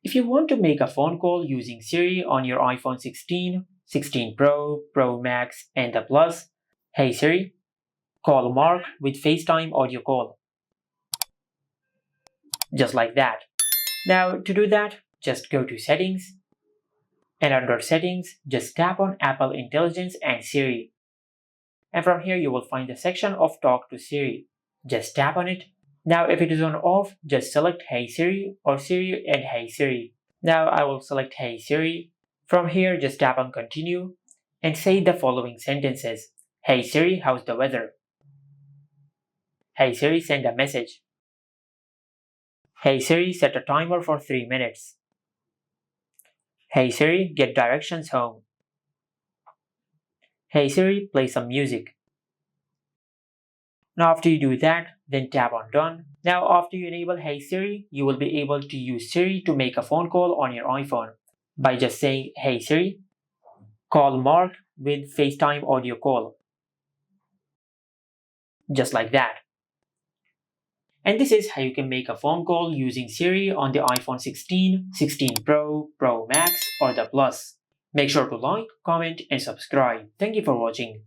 If you want to make a phone call using Siri on your iPhone 16, 16 Pro, Pro Max, and the Plus, hey Siri, call Mark with FaceTime audio call. Just like that. Now to do that, just go to Settings, and under Settings, just tap on Apple Intelligence and Siri. And from here you will find the section of Talk to Siri. Just tap on it. Now if it is on off, just select Hey Siri or Siri and Hey Siri. Now I will select Hey Siri. From here just tap on Continue and say the following sentences. Hey Siri, how's the weather? Hey Siri, send a message. Hey Siri, set a timer for 3 minutes. Hey Siri, get directions home. Hey Siri, play some music. Now after you do that, then tap on Done. Now after you enable Hey Siri, you will be able to use Siri to make a phone call on your iPhone by just saying Hey Siri, call Mark with FaceTime audio call. Just like that. And this is how you can make a phone call using Siri on the iPhone 16, 16 Pro, Pro Max, or the Plus. Make sure to like, comment, and subscribe. Thank you for watching.